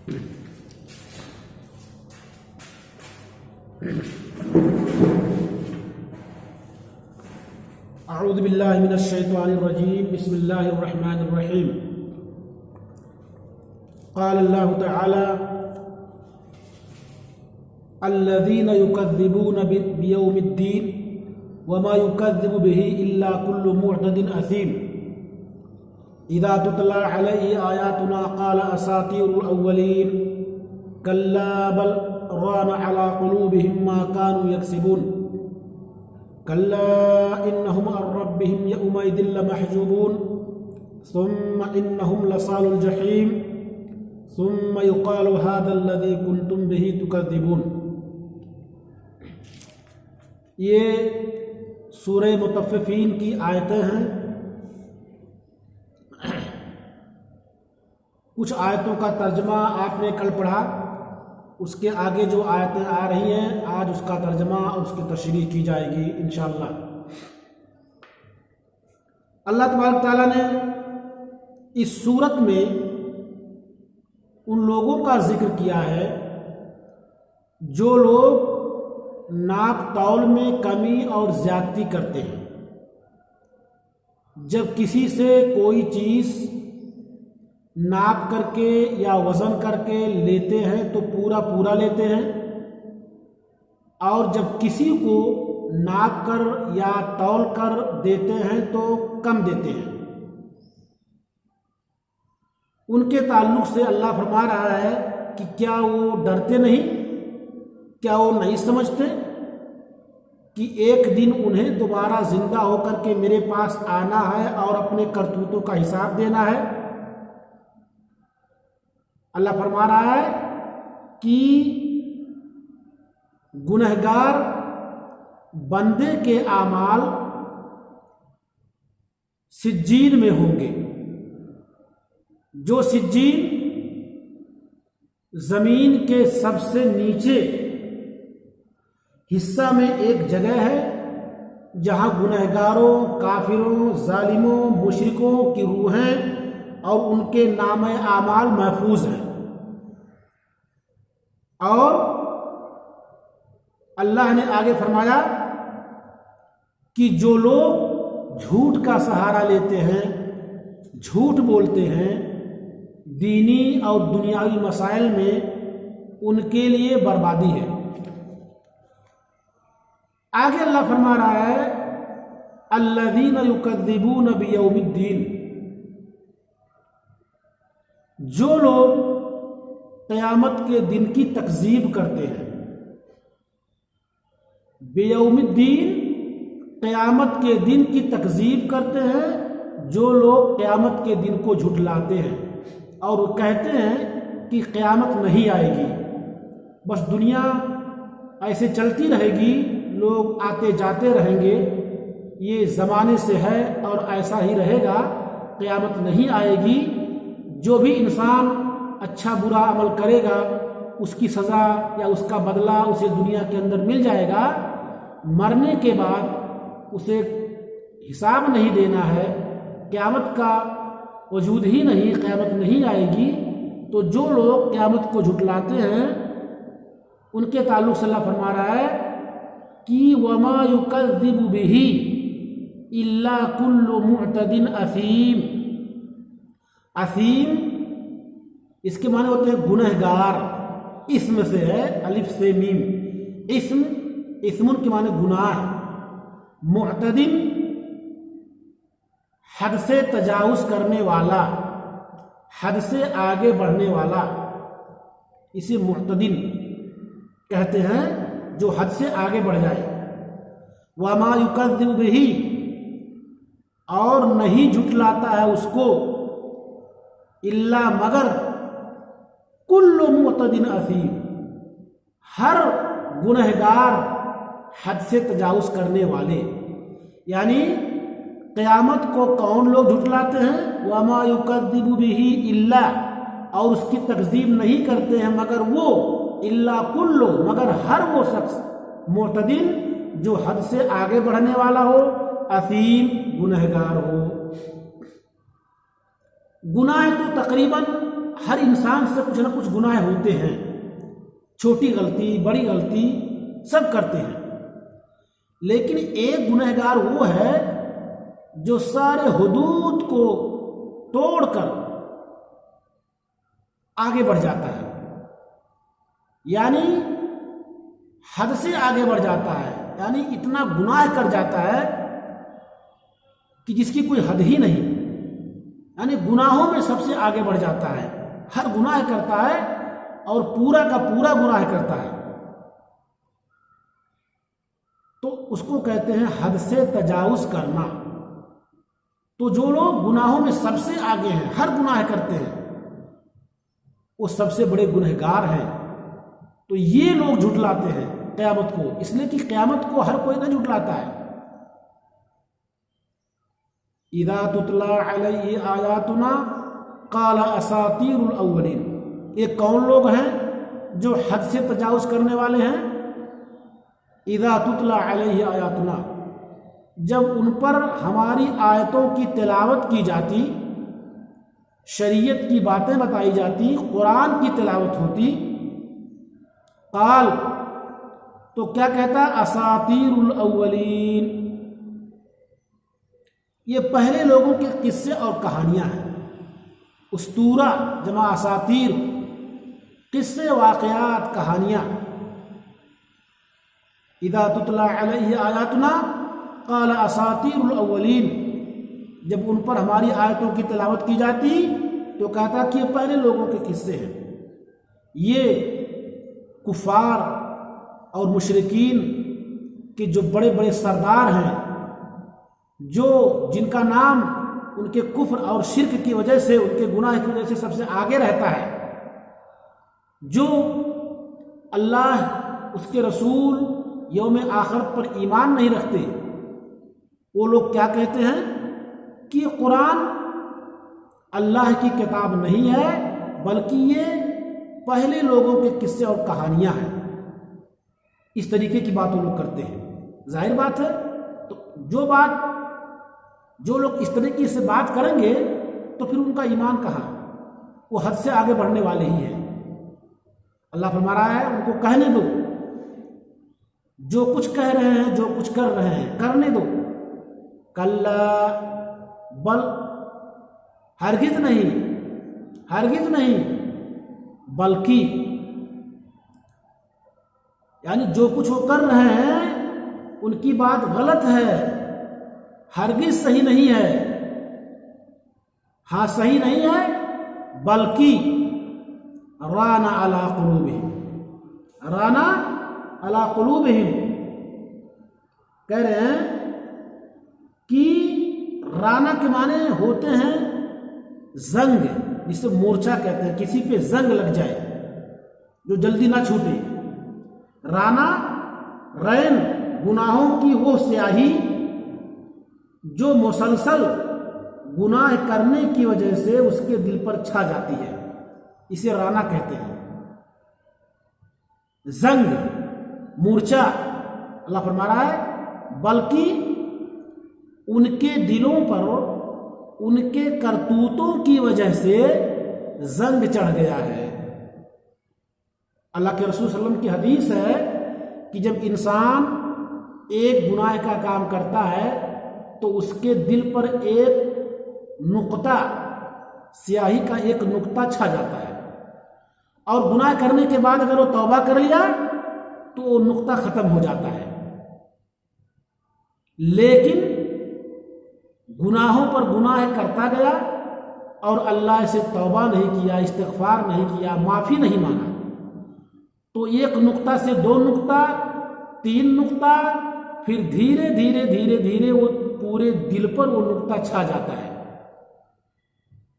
اعوذ باللہ من الشیطان الرجیم بسم اللہ الرحمن الرحیم قال اللہ تعالی الذین یکذبون بیوم الدین وما یکذب به الا کل معتد اثیم اذا تتلی علیہ آیاتنا قال اساطیر الاولین کلا بل ران علی قلوبهم ما كانوا یکسبون كلا إنهم عن ربهم يومئذ لمحجوبون ثم إنهم لصال الجحيم ثم يقال هذا الذي كنتم به تكذبون. یہ سورہ مطففین کی آیتیں ہیں. کچھ آیتوں کا ترجمہ آپ نے کل پڑھا، اس کے آگے جو آیتیں آ رہی ہیں آج اس کا ترجمہ اور اس کی تشریح کی جائے گی انشاءاللہ. اللہ تبارک تعالیٰ نے اس صورت میں ان لوگوں کا ذکر کیا ہے جو لوگ ناپ تول میں کمی اور زیادتی کرتے ہیں. جب کسی سے کوئی چیز ناپ کر کے یا وزن کر کے لیتے ہیں تو پورا لیتے ہیں، اور جب کسی کو ناپ کر یا تول کر دیتے ہیں تو کم دیتے ہیں. ان کے تعلق سے اللہ فرما رہا ہے کہ کیا وہ ڈرتے نہیں، کیا وہ نہیں سمجھتے کہ ایک دن انہیں دوبارہ زندہ ہو کر کے میرے پاس آنا ہے اور اپنے کرتوتوں کا حساب دینا ہے. اللہ فرما رہا ہے کہ گنہگار بندے کے اعمال سجین میں ہوں گے. جو سجین زمین کے سب سے نیچے حصہ میں ایک جگہ ہے جہاں گنہگاروں، کافروں، ظالموں، مشرکوں کی روحیں اور ان کے نام اعمال محفوظ ہیں. اور اللہ نے آگے فرمایا کہ جو لوگ جھوٹ کا سہارا لیتے ہیں، جھوٹ بولتے ہیں دینی اور دنیاوی مسائل میں، ان کے لیے بربادی ہے. آگے اللہ فرما رہا ہے الذین یکذبون بیوم الدین، جو لوگ قیامت کے دن کی تکذیب کرتے ہیں. بیوم الدین، قیامت کے دن کی تکذیب کرتے ہیں جو لوگ قیامت کے دن کو جھٹلاتے ہیں اور وہ کہتے ہیں کہ قیامت نہیں آئے گی، بس دنیا ایسے چلتی رہے گی، لوگ آتے جاتے رہیں گے، یہ زمانے سے ہے اور ایسا ہی رہے گا، قیامت نہیں آئے گی. جو بھی انسان اچھا برا عمل کرے گا اس کی سزا یا اس کا بدلہ اسے دنیا کے اندر مل جائے گا، مرنے کے بعد اسے حساب نہیں دینا ہے، قیامت کا وجود ہی نہیں، قیامت نہیں آئے گی. تو جو لوگ قیامت کو جھٹلاتے ہیں ان کے تعلق سے اللہ فرما رہا ہے کہ وما یکذب بہ الا کل معتد اثیم. اثیم اس کے معنی ہوتے ہیں گنہگار، اسم سے ہے، الف سے میم، اسم کے معنی گناہ. معتدن حد سے تجاوز کرنے والا، حد سے آگے بڑھنے والا، اسے معتدن کہتے ہیں جو حد سے آگے بڑھ جائے. وما یکذب بہ، اور نہیں جھٹلاتا ہے اس کو، الا مگر کل معتد اثیم، ہر گنہگار حد سے تجاوز کرنے والے. یعنی قیامت کو کون لوگ جھٹلاتے ہیں؟ وما یکذب بہ الا، اور اس کی تکذیب نہیں کرتے ہیں مگر وہ، الا کل، مگر ہر وہ شخص، معتدل جو حد سے آگے بڑھنے والا ہو، اثیم گنہگار ہو. گناہ تو تقریباً ہر انسان سے کچھ نہ کچھ گناہ ہوتے ہیں، چھوٹی غلطی بڑی غلطی سب کرتے ہیں، لیکن ایک گنہگار وہ ہے جو سارے حدود کو توڑ کر آگے بڑھ جاتا ہے، یعنی حد سے آگے بڑھ جاتا ہے، یعنی اتنا گناہ کر جاتا ہے کہ جس کی کوئی حد ہی نہیں، یعنی گناہوں میں سب سے آگے بڑھ جاتا ہے، ہر گناہ کرتا ہے اور پورا کا پورا گناہ کرتا ہے، تو اس کو کہتے ہیں حد سے تجاوز کرنا۔ تو جو لوگ گناہوں میں سب سے آگے ہیں، ہر گناہ کرتے ہیں، وہ سب سے بڑے گنہگار ہیں۔ تو یہ لوگ جھٹلاتے ہیں قیامت کو، اس لیے کہ قیامت کو ہر کوئی نہ جھٹلاتا ہے۔ اذا تتلی علیہ آیاتنا قال اساطیر الاولین، یہ کون لوگ ہیں جو حد سے تجاوز کرنے والے ہیں؟ اذا تتلی علیہ آیاتنا، جب ان پر ہماری آیتوں کی تلاوت کی جاتی، شریعت کی باتیں بتائی جاتی، قرآن کی تلاوت ہوتی، قال تو کیا کہتا؟ اساطیر الاولین، یہ پہلے لوگوں کے قصے اور کہانیاں ہیں۔ اسطورہ جمع اساطیر، قصے واقعات کہانیاں۔ اذا تتلی علیہ آیاتنا قال اساطیر الاولین، جب ان پر ہماری آیتوں کی تلاوت کی جاتی تو کہتا کہ یہ پہلے لوگوں کے قصے ہیں۔ یہ کفار اور مشرکین کے جو بڑے بڑے سردار ہیں، جن کا نام ان کے کفر اور شرک کی وجہ سے، ان کے گناہ کی وجہ سے سب سے آگے رہتا ہے، جو اللہ اس کے رسول یوم آخرت پر ایمان نہیں رکھتے، وہ لوگ کیا کہتے ہیں کہ یہ قرآن اللہ کی کتاب نہیں ہے، بلکہ یہ پہلے لوگوں کے قصے اور کہانیاں ہیں۔ اس طریقے کی بات وہ لوگ کرتے ہیں۔ ظاہر بات ہے، تو جو لوگ اس طریقے سے بات کریں گے تو پھر ان کا ایمان کہاں؟ وہ حد سے آگے بڑھنے والے ہی ہیں۔ اللہ فرما رہا ہے ان کو کہنے دو، جو کچھ کہہ رہے ہیں، جو کچھ کر رہے ہیں کرنے دو۔ کلا، بل، ہرگز نہیں، بلکہ، یعنی جو کچھ وہ کر رہے ہیں ان کی بات غلط ہے، ہرگز صحیح نہیں ہے، ہاں صحیح نہیں ہے، بلکہ رانا علی قلوبہم، کہہ رہے ہیں کہ رانا کے معنی ہوتے ہیں زنگ، جسے مورچہ کہتے ہیں، کسی پہ زنگ لگ جائے جو جلدی نہ چھوٹے۔ رانا، رین، گناہوں کی وہ سیاہی جو مسلسل گناہ کرنے کی وجہ سے اس کے دل پر چھا جاتی ہے، اسے رانا کہتے ہیں۔ زنگ، مورچہ، اللہ فرما رہا ہے بلکہ ان کے دلوں پر ان کے کرتوتوں کی وجہ سے زنگ چڑھ گیا ہے۔ اللہ کے رسول صلی اللہ علیہ وسلم کی حدیث ہے کہ جب انسان ایک گناہ کا کام کرتا ہے تو اس کے دل پر ایک نقطہ، سیاہی کا ایک نقطہ چھا جاتا ہے، اور گناہ کرنے کے بعد اگر وہ توبہ کر لیا تو وہ نقطہ ختم ہو جاتا ہے، لیکن گناہوں پر گناہ کرتا گیا اور اللہ سے توبہ نہیں کیا، استغفار نہیں کیا، معافی نہیں مانگا، تو ایک نقطہ سے دو نقطہ، تین نقطہ، پھر دھیرے دھیرے دھیرے دھیرے وہ پورے دل پر وہ نقطہ چھا جاتا ہے،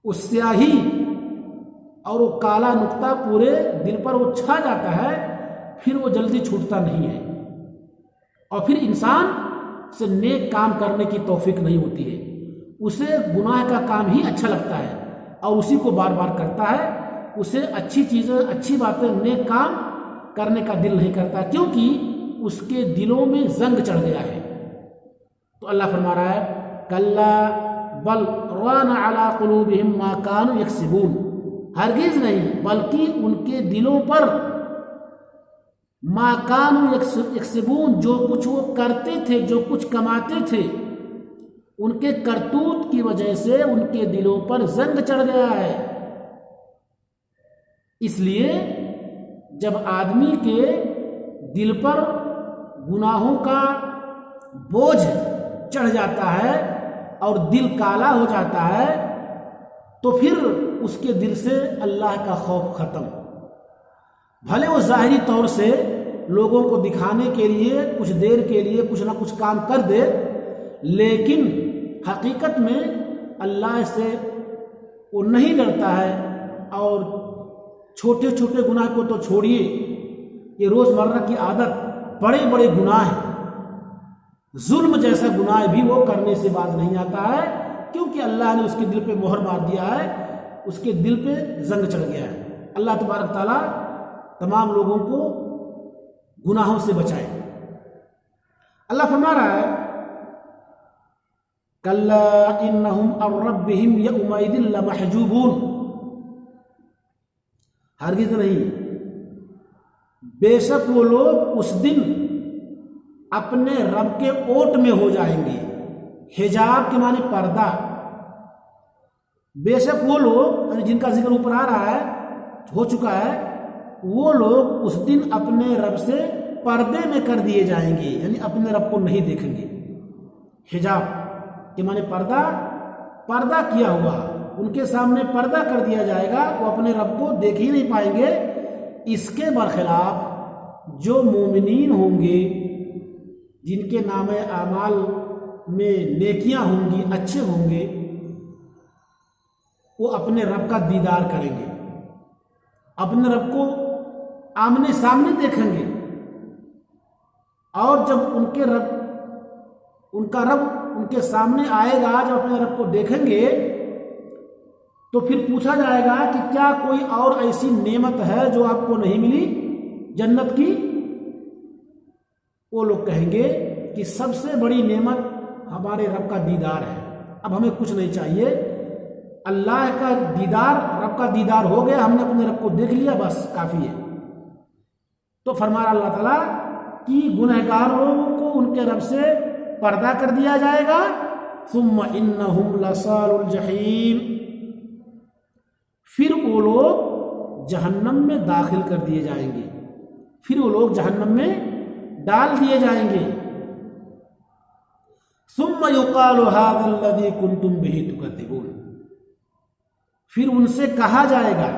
اس سیاہی اور وہ کالا نقطہ پورے دل پر وہ چھا جاتا ہے، پھر وہ جلدی چھوٹتا نہیں ہے، اور پھر انسان سے نیک کام کرنے کی توفیق نہیں ہوتی ہے، اسے گناہ کا کام ہی اچھا لگتا ہے اور اسی کو بار بار کرتا ہے، اسے اچھی چیزیں، اچھی باتیں، نیک کام کرنے کا دل نہیں کرتا، کیونکہ اس کے دلوں میں زنگ چڑھ گیا ہے۔ تو اللہ فرما رہا ہے کلا بل ران علی قلوبہم ما کانوا یکسبون، ہرگز نہیں، بلکہ ان کے دلوں پر ما کانوا یکسبون، جو کچھ وہ کرتے تھے، جو کچھ کماتے تھے، ان کے کرتوت کی وجہ سے ان کے دلوں پر زنگ چڑھ گیا ہے۔ اس لیے جب آدمی کے دل پر گناہوں کا بوجھ چڑھ جاتا ہے اور دل کالا ہو جاتا ہے تو پھر اس کے دل سے اللہ کا خوف ختم۔ بھلے وہ ظاہری طور سے لوگوں کو دکھانے کے لیے کچھ دیر کے لیے کچھ نہ کچھ کام کر دے، لیکن حقیقت میں اللہ سے وہ نہیں ڈرتا ہے۔ اور چھوٹے چھوٹے گناہ کو تو چھوڑیے، یہ روزمرہ کی عادت، بڑے بڑے گناہ ہیں، ظلم جیسا گناہ بھی وہ کرنے سے باز نہیں آتا ہے، کیونکہ اللہ نے اس کے دل پہ مہر مار دیا ہے، اس کے دل پہ زنگ چڑھ گیا ہے۔ اللہ تبارک تعالیٰ تمام لوگوں کو گناہوں سے بچائے۔ اللہ فرما رہا ہے کلا انہم عن ربہم یومئذ لمحجوبون، ہرگز نہیں، بے شک وہ لوگ اس دن اپنے رب کے اوٹ میں ہو جائیں گے۔ حجاب کے معنی پردہ۔ بے شک وہ لوگ جن کا ذکر اوپر آ رہا ہے، ہو چکا ہے، وہ لوگ اس دن اپنے رب سے پردے میں کر دیے جائیں گے، یعنی اپنے رب کو نہیں دیکھیں گے۔ حجاب کے معنی پردہ، پردہ کیا ہوا، ان کے سامنے پردہ کر دیا جائے گا، وہ اپنے رب کو دیکھ ہی نہیں پائیں گے۔ اس کے برخلاف جو مومنین ہوں گے، جن کے نام اعمال میں نیکیاں ہوں گی، اچھے ہوں گے، وہ اپنے رب کا دیدار کریں گے، اپنے رب کو آمنے سامنے دیکھیں گے۔ اور جب ان کا رب ان کے سامنے آئے گا، جب اپنے رب کو دیکھیں گے تو پھر پوچھا جائے گا کہ کیا کوئی اور ایسی نعمت ہے جو آپ کو نہیں ملی جنت کی؟ وہ لوگ کہیں گے کہ سب سے بڑی نعمت ہمارے رب کا دیدار ہے، اب ہمیں کچھ نہیں چاہیے، اللہ کا دیدار، رب کا دیدار ہو گیا، ہم نے اپنے رب کو دیکھ لیا، بس کافی ہے۔ تو فرمایا اللہ تعالیٰ کہ گنہگار لوگوں کو ان کے رب سے پردہ کر دیا جائے گا، ثم انہم لصال الجحیم، پھر وہ لوگ جہنم میں داخل کر دیے جائیں گے، پھر وہ لوگ جہنم میں ڈال دیے جائیں گے۔ ثم یقال ھذا الذی کنتم بہ تکذبون، پھر ان سے کہا جائے گا،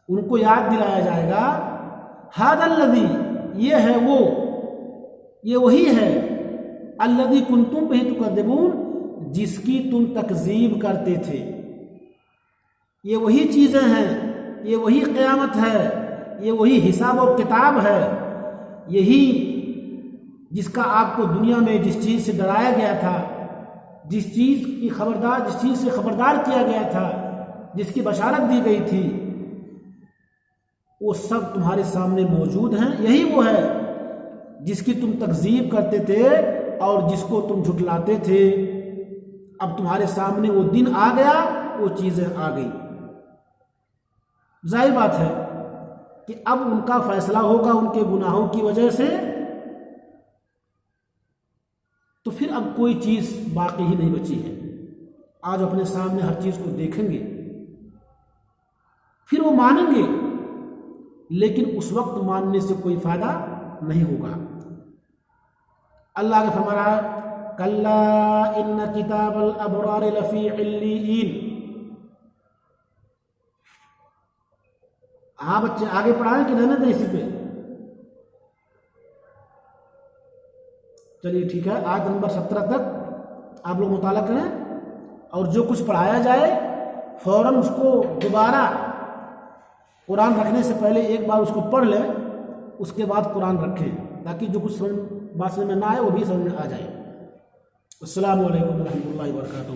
ان کو یاد دلایا جائے گا، ھذا الذی، یہ ہے وہ، یہ وہی ہے، الذی کنتم بہ تکذبون، جس کی تم تکذیب کرتے تھے، یہ وہی چیزیں ہیں، یہ وہی قیامت ہے، یہ وہی حساب و کتاب ہے، یہی جس کا آپ کو دنیا میں جس چیز سے ڈرایا گیا تھا، جس چیز سے خبردار کیا گیا تھا، جس کی بشارت دی گئی تھی، وہ سب تمہارے سامنے موجود ہیں۔ یہی وہ ہے جس کی تم تکذیب کرتے تھے اور جس کو تم جھٹلاتے تھے، اب تمہارے سامنے وہ دن آ گیا، وہ چیزیں آ گئی۔ ظاہر بات ہے کہ اب ان کا فیصلہ ہوگا ان کے گناہوں کی وجہ سے، تو پھر اب کوئی چیز باقی ہی نہیں بچی ہے۔ آج اپنے سامنے ہر چیز کو دیکھیں گے، پھر وہ مانیں گے، لیکن اس وقت ماننے سے کوئی فائدہ نہیں ہوگا۔ اللہ آگے فرما رہا ہے کلا ان کتاب الابرار لفی علیین۔ ہاں بچے آگے پڑھائیں کہ رہنے دیں اسی پہ؟ چلیے ٹھیک ہے، آیت نمبر 17 تک آپ لوگ مطالعہ کریں، اور جو کچھ پڑھایا جائے فوراً اس کو دوبارہ قرآن رکھنے سے پہلے ایک بار اس کو پڑھ لیں، اس کے بعد قرآن رکھیں، تاکہ جو کچھ بات سمجھ میں نہ آئے وہ بھی سمجھ میں آ جائے۔ السلام علیکم ورحمۃ اللہ وبرکاتہ۔